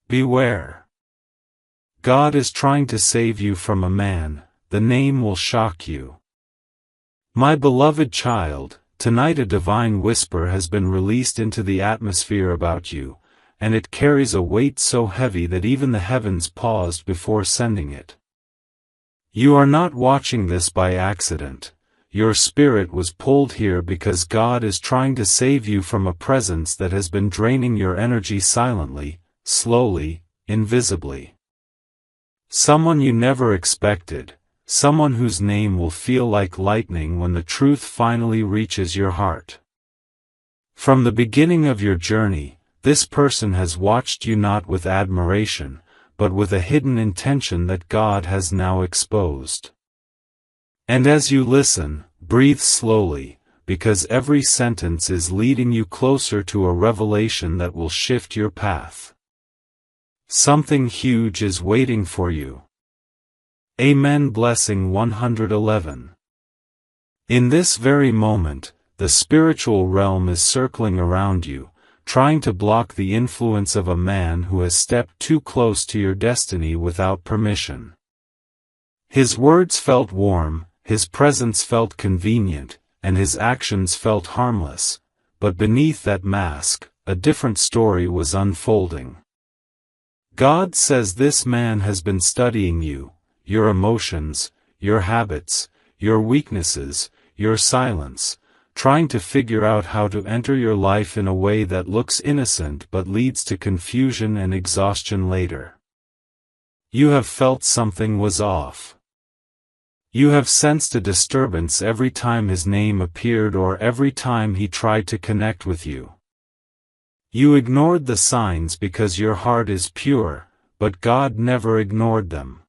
Beware. God is trying to save you from a man. The name will shock you. My beloved child, tonight a divine whisper has been released into the atmosphere about you, and it carries a weight so heavy that even the heavens paused before sending it. You are not watching this by accident. Your spirit was pulled here because God is trying to save you from a presence that has been draining your energy silently, slowly, invisibly. Someone you never expected, someone whose name will feel like lightning when the truth finally reaches your heart. From the beginning of your journey, this person has watched you not with admiration, but with a hidden intention that God has now exposed. And as you listen, breathe slowly, because every sentence is leading you closer to a revelation that will shift your path. Something huge is waiting for you. Amen. Blessing 111. In this very moment, the spiritual realm is circling around you, trying to block the influence of a man who has stepped too close to your destiny without permission. His words felt warm, his presence felt convenient, and his actions felt harmless, but beneath that mask, a different story was unfolding. God says this man has been studying you, your emotions, your habits, your weaknesses, your silence, trying to figure out how to enter your life in a way that looks innocent but leads to confusion and exhaustion later. You have felt something was off. You have sensed a disturbance every time his name appeared or every time he tried to connect with you. You ignored the signs because your heart is pure, but God never ignored them.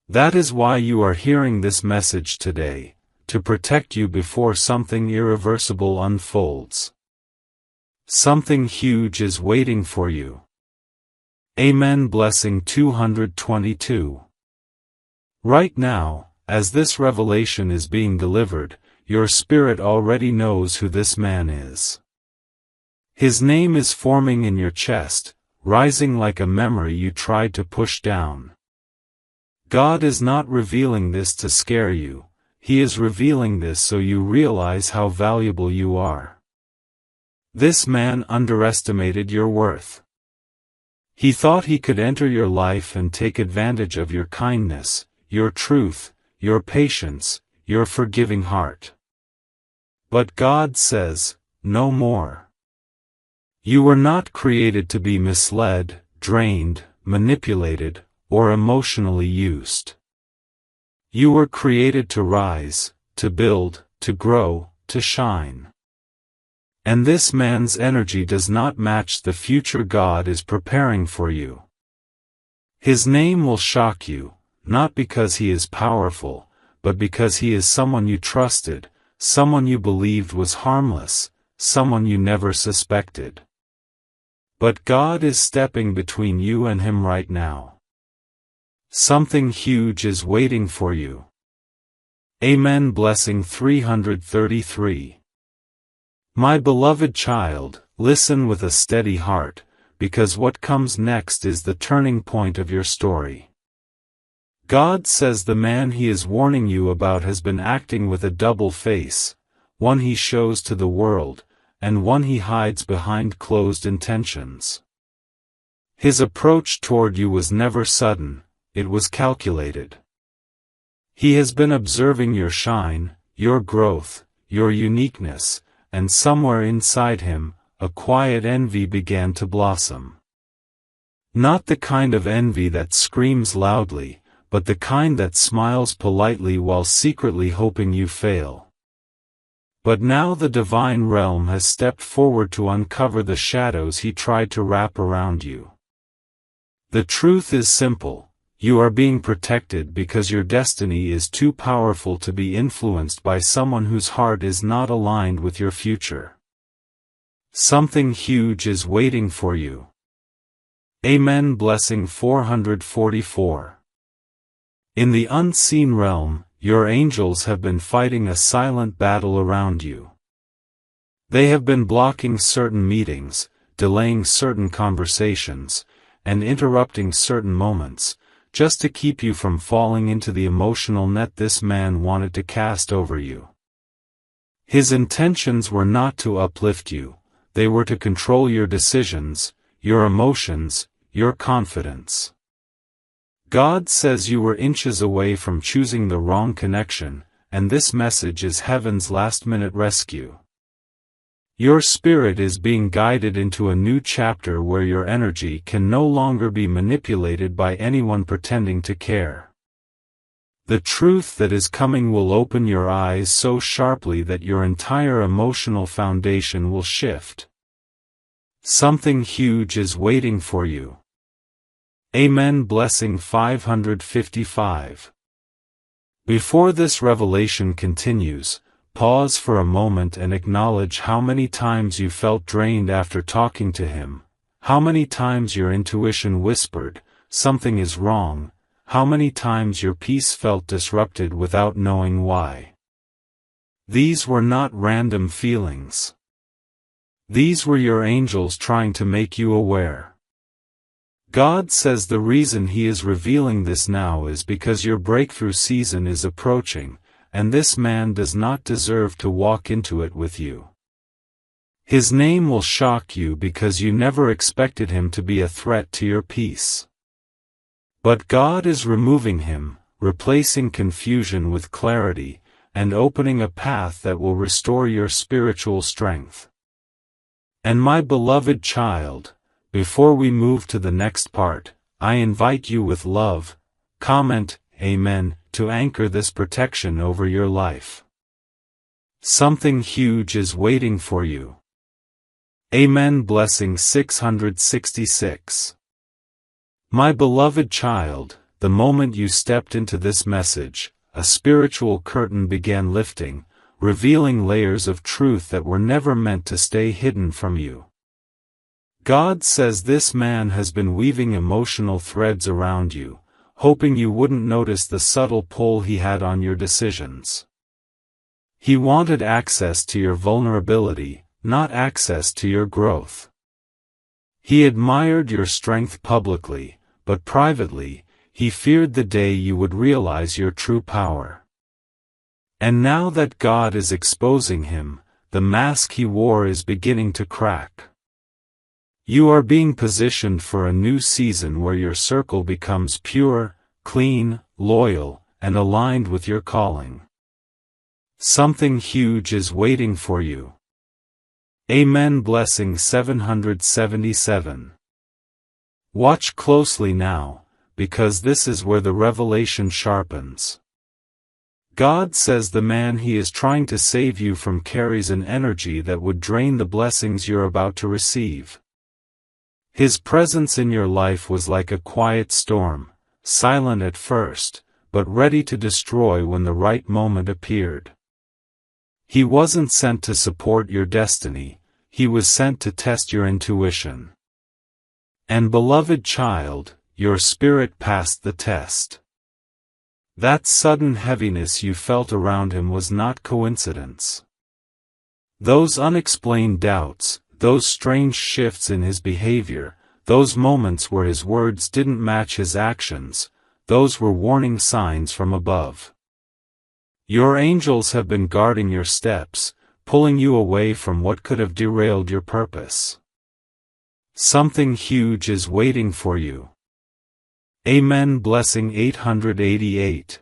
That is why you are hearing this message today, to protect you before something irreversible unfolds. Something huge is waiting for you. Amen. Blessing 222. Right now, as this revelation is being delivered, your spirit already knows who this man is. His name is forming in your chest, rising like a memory you tried to push down. God is not revealing this to scare you, He is revealing this so you realize how valuable you are. This man underestimated your worth. He thought he could enter your life and take advantage of your kindness, your truth, your patience, your forgiving heart. But God says, no more. You were not created to be misled, drained, manipulated, or emotionally used. You were created to rise, to build, to grow, to shine. And this man's energy does not match the future God is preparing for you. His name will shock you, not because he is powerful, but because he is someone you trusted, someone you believed was harmless, someone you never suspected. But God is stepping between you and him right now. Something huge is waiting for you. Amen. Blessing 333. My beloved child, listen with a steady heart, because what comes next is the turning point of your story. God says the man he is warning you about has been acting with a double face, one he shows to the world, and one he hides behind closed intentions. His approach toward you was never sudden, it was calculated. He has been observing your shine, your growth, your uniqueness, and somewhere inside him, a quiet envy began to blossom. Not the kind of envy that screams loudly, but the kind that smiles politely while secretly hoping you fail. But now the divine realm has stepped forward to uncover the shadows he tried to wrap around you. The truth is simple. You are being protected because your destiny is too powerful to be influenced by someone whose heart is not aligned with your future. Something huge is waiting for you. Amen. Blessing 444. In the unseen realm, your angels have been fighting a silent battle around you. They have been blocking certain meetings, delaying certain conversations, and interrupting certain moments, just to keep you from falling into the emotional net this man wanted to cast over you. His intentions were not to uplift you, they were to control your decisions, your emotions, your confidence. God says you were inches away from choosing the wrong connection, and this message is heaven's last-minute rescue. Your spirit is being guided into a new chapter where your energy can no longer be manipulated by anyone pretending to care. The truth that is coming will open your eyes so sharply that your entire emotional foundation will shift. Something huge is waiting for you. Amen. Blessing 555. Before this revelation continues, pause for a moment and acknowledge how many times you felt drained after talking to him, how many times your intuition whispered, something is wrong, how many times your peace felt disrupted without knowing why. These were not random feelings. These were your angels trying to make you aware. God says the reason He is revealing this now is because your breakthrough season is approaching, and this man does not deserve to walk into it with you. His name will shock you because you never expected him to be a threat to your peace. But God is removing him, replacing confusion with clarity, and opening a path that will restore your spiritual strength. And my beloved child, before we move to the next part, I invite you with love, comment, Amen, to anchor this protection over your life. Something huge is waiting for you. Amen. Blessing 666. My beloved child, the moment you stepped into this message, a spiritual curtain began lifting, revealing layers of truth that were never meant to stay hidden from you. God says this man has been weaving emotional threads around you, hoping you wouldn't notice the subtle pull he had on your decisions. He wanted access to your vulnerability, not access to your growth. He admired your strength publicly, but privately, he feared the day you would realize your true power. And now that God is exposing him, the mask he wore is beginning to crack. You are being positioned for a new season where your circle becomes pure, clean, loyal, and aligned with your calling. Something huge is waiting for you. Amen. Blessing 777. Watch closely now, because this is where the revelation sharpens. God says the man he is trying to save you from carries an energy that would drain the blessings you're about to receive. His presence in your life was like a quiet storm, silent at first, but ready to destroy when the right moment appeared. He wasn't sent to support your destiny, he was sent to test your intuition. And beloved child, your spirit passed the test. That sudden heaviness you felt around him was not coincidence. Those unexplained doubts, those strange shifts in his behavior, those moments where his words didn't match his actions, those were warning signs from above. Your angels have been guarding your steps, pulling you away from what could have derailed your purpose. Something huge is waiting for you. Amen. Blessing 888.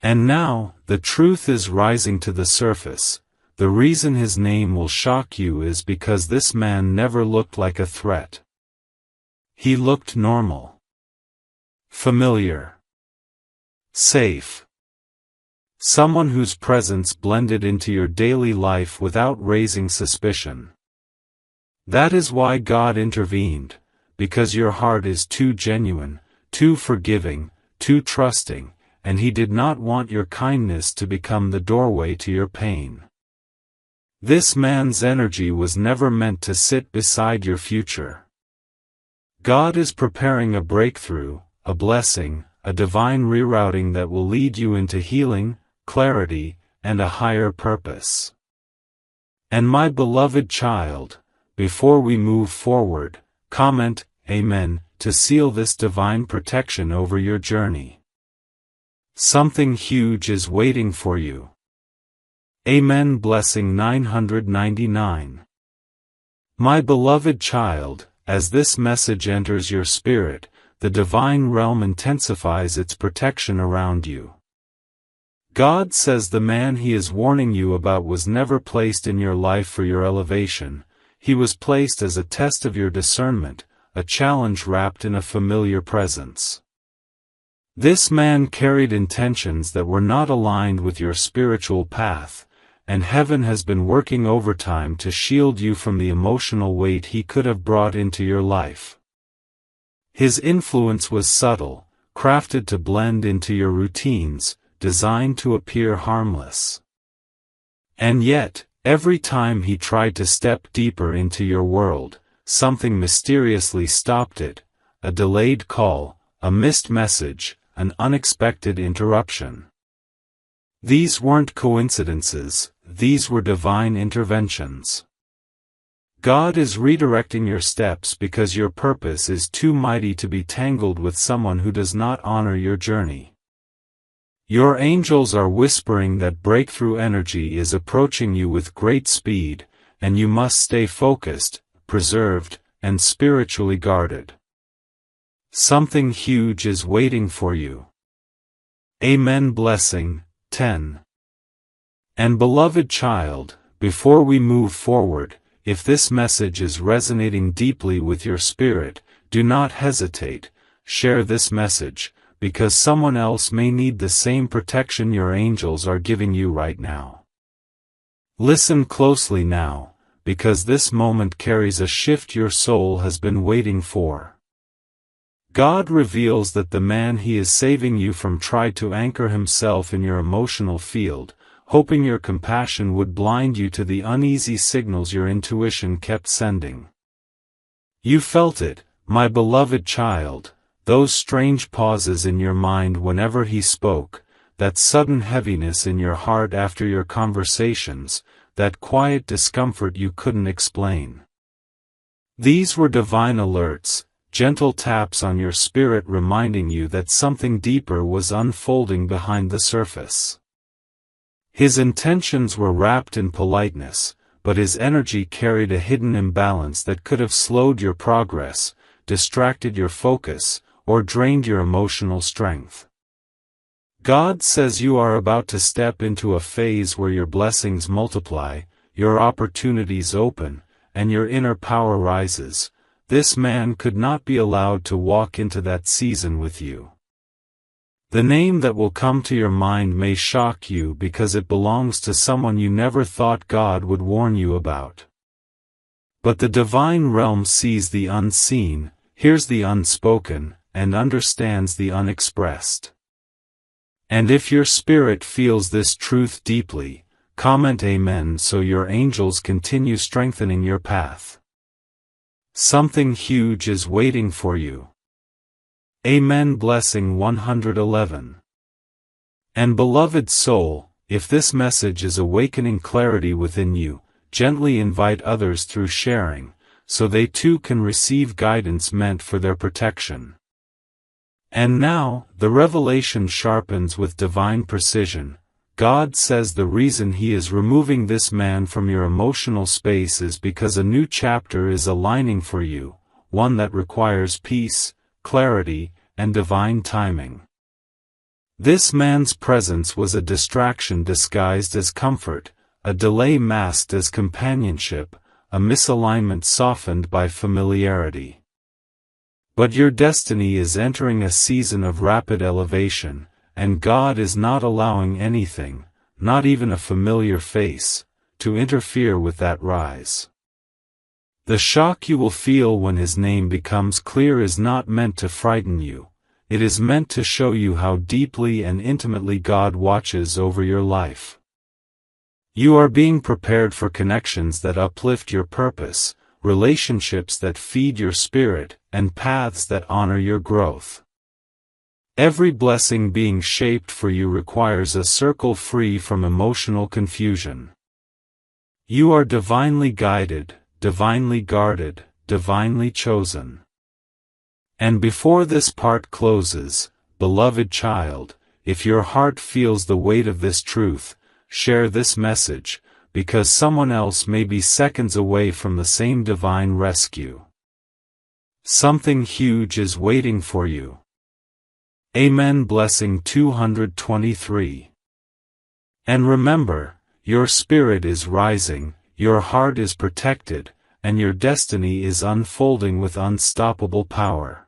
And now, the truth is rising to the surface. The reason his name will shock you is because this man never looked like a threat. He looked normal. Familiar. Safe. Someone whose presence blended into your daily life without raising suspicion. That is why God intervened, because your heart is too genuine, too forgiving, too trusting, and He did not want your kindness to become the doorway to your pain. This man's energy was never meant to sit beside your future. God is preparing a breakthrough, a blessing, a divine rerouting that will lead you into healing, clarity, and a higher purpose. And my beloved child, before we move forward, comment, Amen, to seal this divine protection over your journey. Something huge is waiting for you. Amen. Blessing 999. My beloved child, as this message enters your spirit, the divine realm intensifies its protection around you. God says the man He is warning you about was never placed in your life for your elevation. He was placed as a test of your discernment, a challenge wrapped in a familiar presence. This man carried intentions that were not aligned with your spiritual path, and heaven has been working overtime to shield you from the emotional weight he could have brought into your life. His influence was subtle, crafted to blend into your routines, designed to appear harmless. And yet, every time he tried to step deeper into your world, something mysteriously stopped it: a delayed call, a missed message, an unexpected interruption. These weren't coincidences, these were divine interventions. God is redirecting your steps because your purpose is too mighty to be tangled with someone who does not honor your journey. Your angels are whispering that breakthrough energy is approaching you with great speed, and you must stay focused, preserved, and spiritually guarded. Something huge is waiting for you. Amen. Blessing 10. And beloved child, before we move forward, if this message is resonating deeply with your spirit, do not hesitate, share this message, because someone else may need the same protection your angels are giving you right now. Listen closely now, because this moment carries a shift your soul has been waiting for. God reveals that the man He is saving you from tried to anchor himself in your emotional field, hoping your compassion would blind you to the uneasy signals your intuition kept sending. You felt it, my beloved child, those strange pauses in your mind whenever He spoke, that sudden heaviness in your heart after your conversations, that quiet discomfort you couldn't explain. These were divine alerts, gentle taps on your spirit reminding you that something deeper was unfolding behind the surface. His intentions were wrapped in politeness, but his energy carried a hidden imbalance that could have slowed your progress, distracted your focus, or drained your emotional strength. God says you are about to step into a phase where your blessings multiply, your opportunities open, and your inner power rises. This man could not be allowed to walk into that season with you. The name that will come to your mind may shock you because it belongs to someone you never thought God would warn you about. But the divine realm sees the unseen, hears the unspoken, and understands the unexpressed. And if your spirit feels this truth deeply, comment Amen so your angels continue strengthening your path. Something huge is waiting for you. Amen. Blessing 111. And beloved soul, if this message is awakening clarity within you, gently invite others through sharing, so they too can receive guidance meant for their protection. And now, the revelation sharpens with divine precision. God says the reason He is removing this man from your emotional space is because a new chapter is aligning for you, one that requires peace, clarity, and divine timing. This man's presence was a distraction disguised as comfort, a delay masked as companionship, a misalignment softened by familiarity. But your destiny is entering a season of rapid elevation, and God is not allowing anything, not even a familiar face, to interfere with that rise. The shock you will feel when His name becomes clear is not meant to frighten you, it is meant to show you how deeply and intimately God watches over your life. You are being prepared for connections that uplift your purpose, relationships that feed your spirit, and paths that honor your growth. Every blessing being shaped for you requires a circle free from emotional confusion. You are divinely guided, divinely guarded, divinely chosen. And before this part closes, beloved child, if your heart feels the weight of this truth, share this message, because someone else may be seconds away from the same divine rescue. Something huge is waiting for you. Amen. Blessing 223. And remember, your spirit is rising, your heart is protected, and your destiny is unfolding with unstoppable power.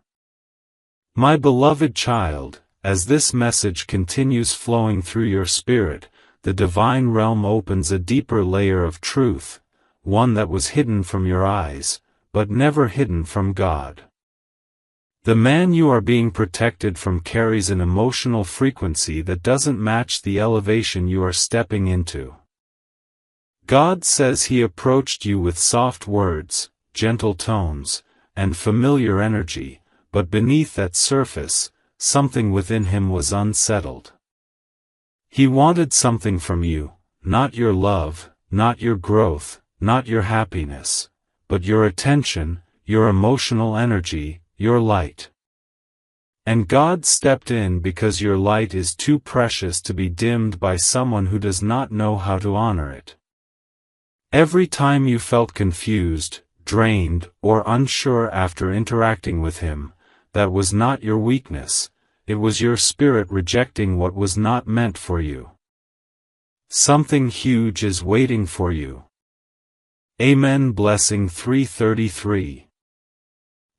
My beloved child, as this message continues flowing through your spirit, the divine realm opens a deeper layer of truth, one that was hidden from your eyes, but never hidden from God. The man you are being protected from carries an emotional frequency that doesn't match the elevation you are stepping into. God says He approached you with soft words, gentle tones, and familiar energy, but beneath that surface, something within Him was unsettled. He wanted something from you, not your love, not your growth, not your happiness, but your attention, your emotional energy, your light. And God stepped in because your light is too precious to be dimmed by someone who does not know how to honor it. Every time you felt confused, drained, or unsure after interacting with Him, that was not your weakness, it was your spirit rejecting what was not meant for you. Something huge is waiting for you. Amen. Blessing 333.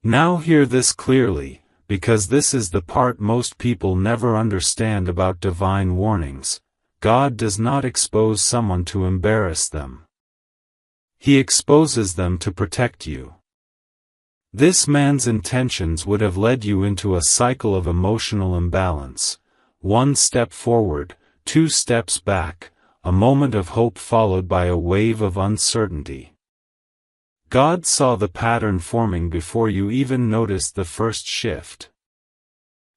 Now hear this clearly, because this is the part most people never understand about divine warnings. God does not expose someone to embarrass them. He exposes them to protect you. This man's intentions would have led you into a cycle of emotional imbalance. 1 step forward, 2 steps back, a moment of hope followed by a wave of uncertainty. God saw the pattern forming before you even noticed the first shift.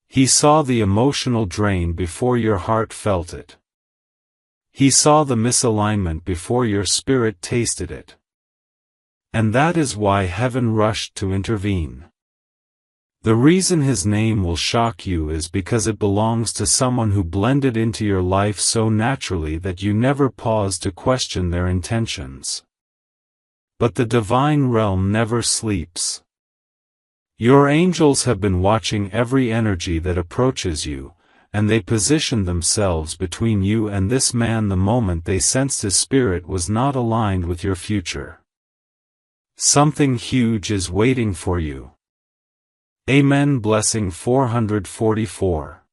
He saw the emotional drain before your heart felt it. He saw the misalignment before your spirit tasted it. And that is why heaven rushed to intervene. The reason His name will shock you is because it belongs to someone who blended into your life so naturally that you never paused to question their intentions. But the divine realm never sleeps. Your angels have been watching every energy that approaches you, and they positioned themselves between you and this man the moment they sensed his spirit was not aligned with your future. Something huge is waiting for you. Amen. Blessing 444.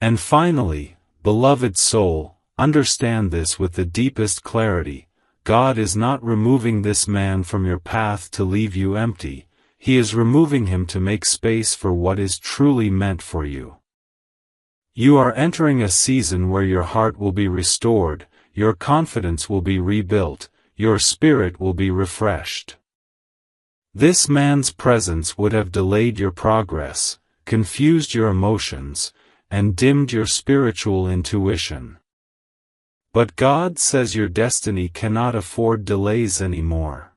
And finally, beloved soul, understand this with the deepest clarity. God is not removing this man from your path to leave you empty. He is removing him to make space for what is truly meant for you. You are entering a season where your heart will be restored, your confidence will be rebuilt, your spirit will be refreshed. This man's presence would have delayed your progress, confused your emotions, and dimmed your spiritual intuition. But God says your destiny cannot afford delays anymore.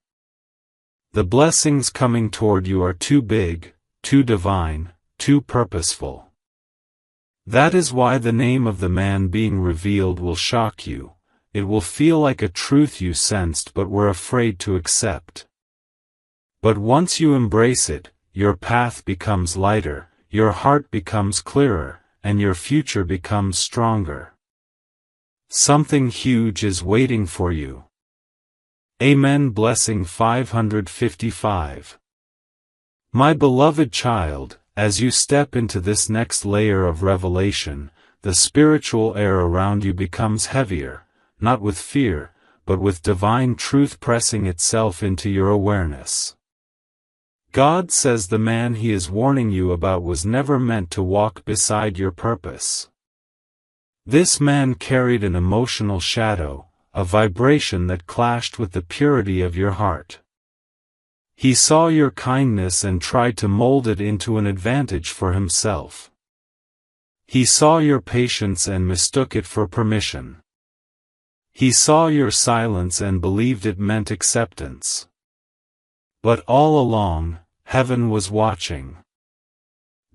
The blessings coming toward you are too big, too divine, too purposeful. That is why the name of the man being revealed will shock you. It will feel like a truth you sensed but were afraid to accept. But once you embrace it, your path becomes lighter, your heart becomes clearer, and your future becomes stronger. Something huge is waiting for you. Amen. Blessing 555. My beloved child, as you step into this next layer of revelation, the spiritual air around you becomes heavier, not with fear, but with divine truth pressing itself into your awareness. God says the man He is warning you about was never meant to walk beside your purpose. This man carried an emotional shadow, a vibration that clashed with the purity of your heart. He saw your kindness and tried to mold it into an advantage for himself. He saw your patience and mistook it for permission. He saw your silence and believed it meant acceptance. But all along, heaven was watching.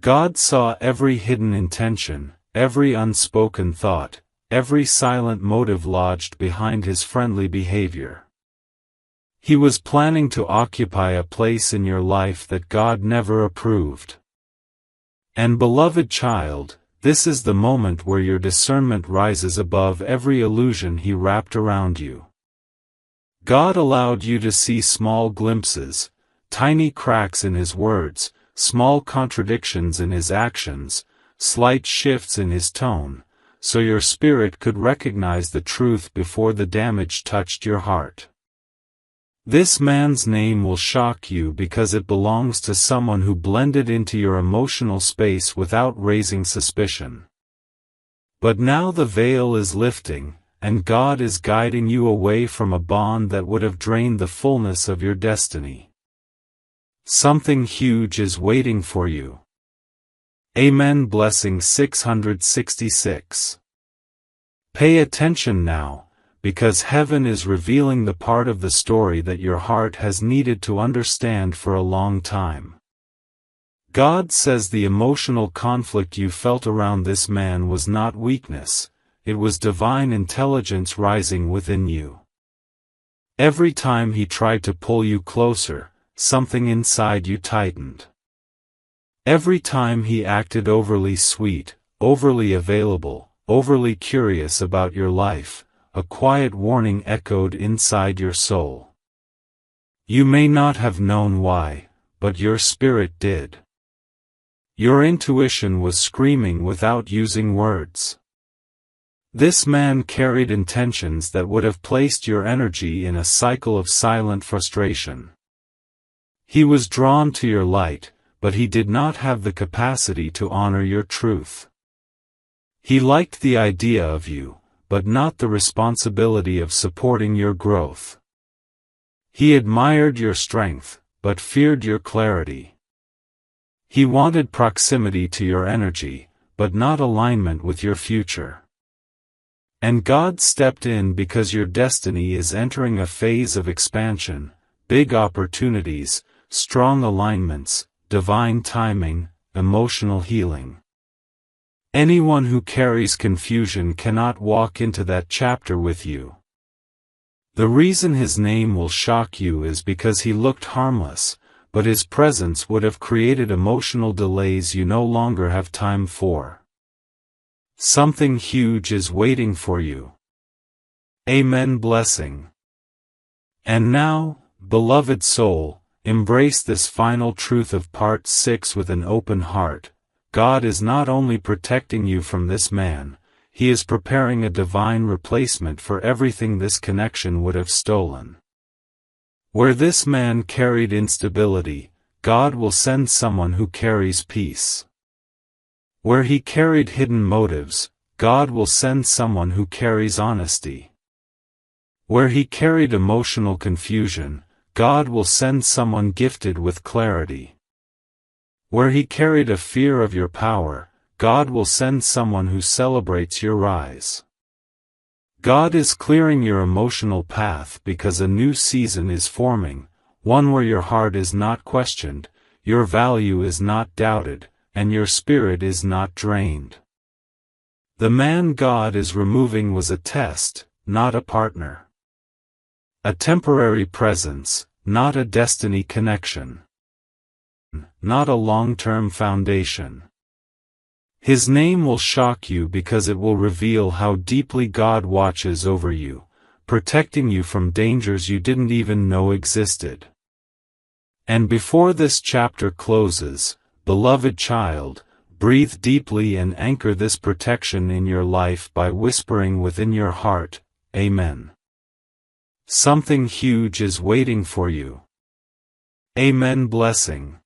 God saw every hidden intention, every unspoken thought, every silent motive lodged behind his friendly behavior. He was planning to occupy a place in your life that God never approved. And beloved child, this is the moment where your discernment rises above every illusion he wrapped around you. God allowed you to see small glimpses, tiny cracks in his words, small contradictions in his actions, slight shifts in his tone, so your spirit could recognize the truth before the damage touched your heart. This man's name will shock you because it belongs to someone who blended into your emotional space without raising suspicion. But now the veil is lifting, and God is guiding you away from a bond that would have drained the fullness of your destiny. Something huge is waiting for you. Amen. Blessing 666. Pay attention now, because heaven is revealing the part of the story that your heart has needed to understand for a long time. God says the emotional conflict you felt around this man was not weakness, it was divine intelligence rising within you. Every time he tried to pull you closer, something inside you tightened. Every time he acted overly sweet, overly available, overly curious about your life, a quiet warning echoed inside your soul. You may not have known why, but your spirit did. Your intuition was screaming without using words. This man carried intentions that would have placed your energy in a cycle of silent frustration. He was drawn to your light, but he did not have the capacity to honor your truth. He liked the idea of you, but not the responsibility of supporting your growth. He admired your strength, but feared your clarity. He wanted proximity to your energy, but not alignment with your future. And God stepped in because your destiny is entering a phase of expansion, big opportunities, strong alignments, divine timing, emotional healing. Anyone who carries confusion cannot walk into that chapter with you. The reason his name will shock you is because he looked harmless, but his presence would have created emotional delays you no longer have time for. Something huge is waiting for you. Amen. Blessing. And now, beloved soul, embrace this final truth of part 6 with an open heart. God is not only protecting you from this man, he is preparing a divine replacement for everything this connection would have stolen. Where this man carried instability, God will send someone who carries peace. Where he carried hidden motives, God will send someone who carries honesty. Where he carried emotional confusion, God will send someone gifted with clarity. Where he carried a fear of your power, God will send someone who celebrates your rise. God is clearing your emotional path because a new season is forming, one where your heart is not questioned, your value is not doubted, and your spirit is not drained. The man God is removing was a test, not a partner. A temporary presence, not a destiny connection. Not a long-term foundation. His name will shock you because it will reveal how deeply God watches over you, protecting you from dangers you didn't even know existed. And before this chapter closes, beloved child, breathe deeply and anchor this protection in your life by whispering within your heart, Amen. Something huge is waiting for you. Amen. Blessing.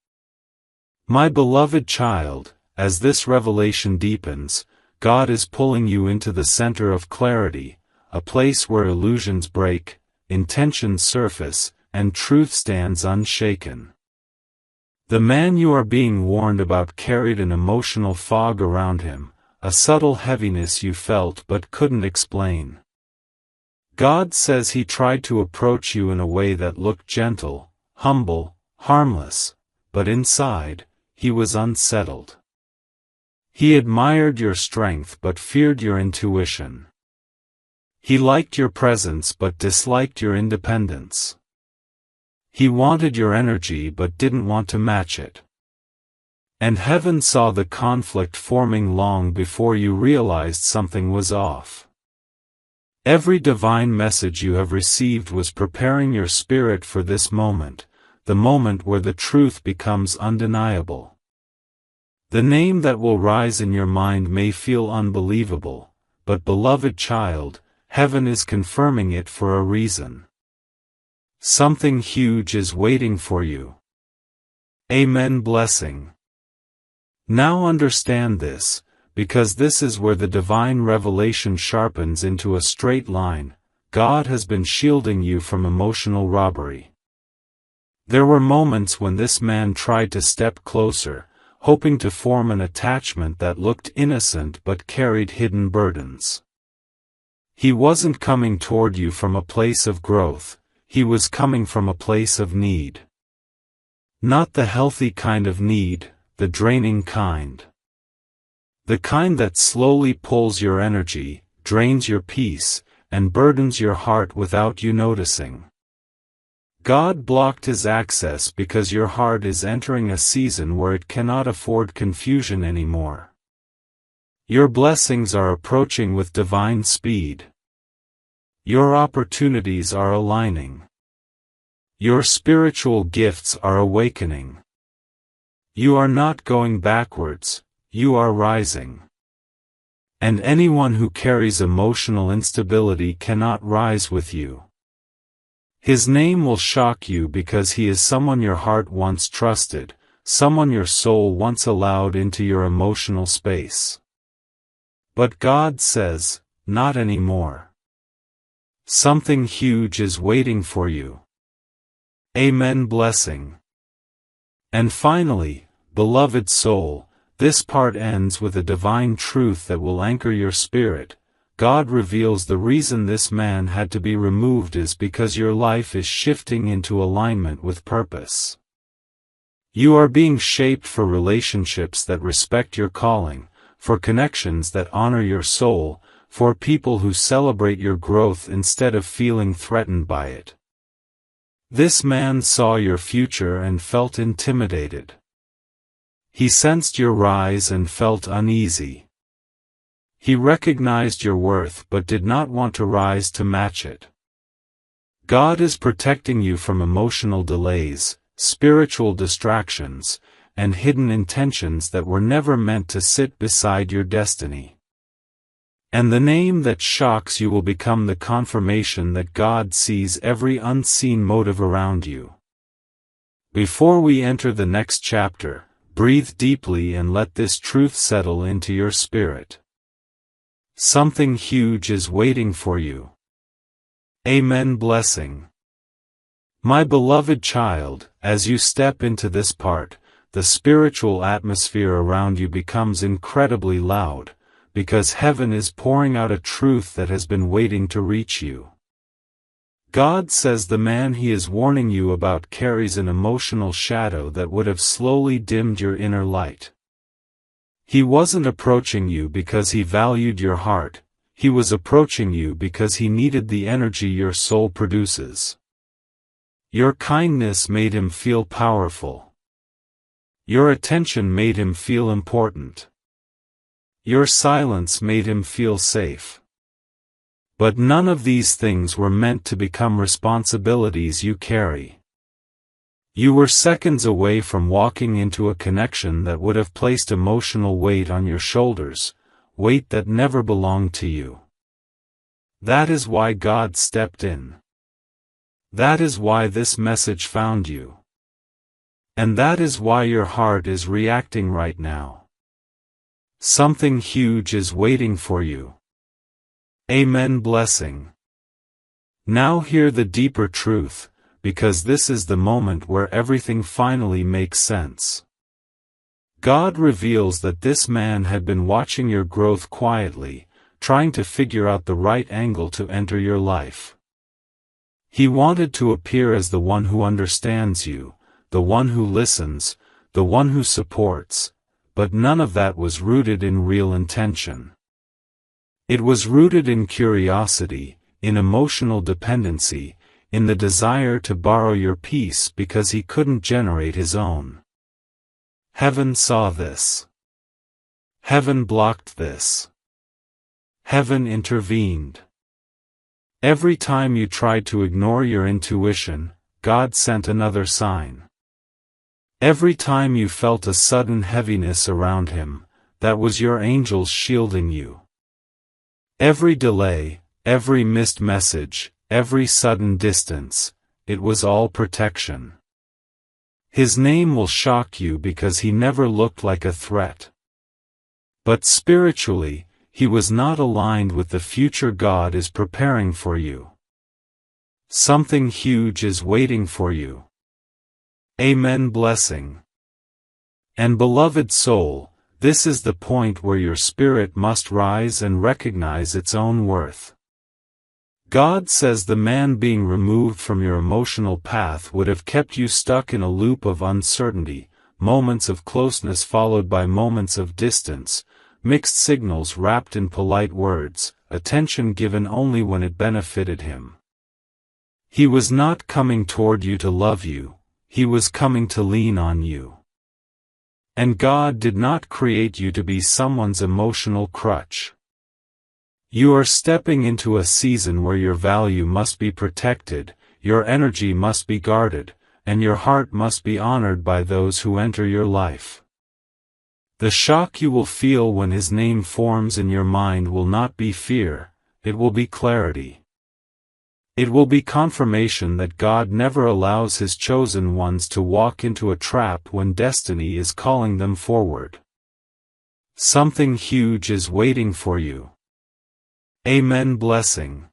My beloved child, as this revelation deepens, God is pulling you into the center of clarity, a place where illusions break, intentions surface, and truth stands unshaken. The man you are being warned about carried an emotional fog around him, a subtle heaviness you felt but couldn't explain. God says he tried to approach you in a way that looked gentle, humble, harmless, but inside, he was unsettled. He admired your strength but feared your intuition. He liked your presence but disliked your independence. He wanted your energy but didn't want to match it. And heaven saw the conflict forming long before you realized something was off. Every divine message you have received was preparing your spirit for this moment, the moment where the truth becomes undeniable. The name that will rise in your mind may feel unbelievable, but beloved child, heaven is confirming it for a reason. Something huge is waiting for you. Amen. Blessing. Now understand this, because this is where the divine revelation sharpens into a straight line. God has been shielding you from emotional robbery. There were moments when this man tried to step closer, hoping to form an attachment that looked innocent but carried hidden burdens. He wasn't coming toward you from a place of growth, he was coming from a place of need. Not the healthy kind of need, the draining kind. The kind that slowly pulls your energy, drains your peace, and burdens your heart without you noticing. God blocked his access because your heart is entering a season where it cannot afford confusion anymore. Your blessings are approaching with divine speed. Your opportunities are aligning. Your spiritual gifts are awakening. You are not going backwards, you are rising. And anyone who carries emotional instability cannot rise with you. His name will shock you because he is someone your heart once trusted, someone your soul once allowed into your emotional space. But God says, not anymore. Something huge is waiting for you. Amen. Blessing. And finally, beloved soul, this part ends with a divine truth that will anchor your spirit. God reveals the reason this man had to be removed is because your life is shifting into alignment with purpose. You are being shaped for relationships that respect your calling, for connections that honor your soul, for people who celebrate your growth instead of feeling threatened by it. This man saw your future and felt intimidated. He sensed your rise and felt uneasy. He recognized your worth but did not want to rise to match it. God is protecting you from emotional delays, spiritual distractions, and hidden intentions that were never meant to sit beside your destiny. And the name that shocks you will become the confirmation that God sees every unseen motive around you. Before we enter the next chapter, breathe deeply and let this truth settle into your spirit. Something huge is waiting for you. Amen. Blessing. My beloved child, as you step into this part, the spiritual atmosphere around you becomes incredibly loud, because heaven is pouring out a truth that has been waiting to reach you. God says the man he is warning you about carries an emotional shadow that would have slowly dimmed your inner light. He wasn't approaching you because he valued your heart, he was approaching you because he needed the energy your soul produces. Your kindness made him feel powerful. Your attention made him feel important. Your silence made him feel safe. But none of these things were meant to become responsibilities you carry. You were seconds away from walking into a connection that would have placed emotional weight on your shoulders, weight that never belonged to you. That is why God stepped in. That is why this message found you. And that is why your heart is reacting right now. Something huge is waiting for you. Amen. Blessing. Now hear the deeper truth, because this is the moment where everything finally makes sense. God reveals that this man had been watching your growth quietly, trying to figure out the right angle to enter your life. He wanted to appear as the one who understands you, the one who listens, the one who supports, but none of that was rooted in real intention. It was rooted in curiosity, in emotional dependency, in the desire to borrow your peace because he couldn't generate his own. Heaven saw this. Heaven blocked this. Heaven intervened. Every time you tried to ignore your intuition, God sent another sign. Every time you felt a sudden heaviness around him, that was your angels shielding you. Every delay, every missed message, every sudden distance, it was all protection. His name will shock you because he never looked like a threat. But spiritually, he was not aligned with the future God is preparing for you. Something huge is waiting for you. Amen. Blessing. And beloved soul, this is the point where your spirit must rise and recognize its own worth. God says the man being removed from your emotional path would have kept you stuck in a loop of uncertainty, moments of closeness followed by moments of distance, mixed signals wrapped in polite words, attention given only when it benefited him. He was not coming toward you to love you, he was coming to lean on you. And God did not create you to be someone's emotional crutch. You are stepping into a season where your value must be protected, your energy must be guarded, and your heart must be honored by those who enter your life. The shock you will feel when his name forms in your mind will not be fear, it will be clarity. It will be confirmation that God never allows his chosen ones to walk into a trap when destiny is calling them forward. Something huge is waiting for you. Amen. Blessing.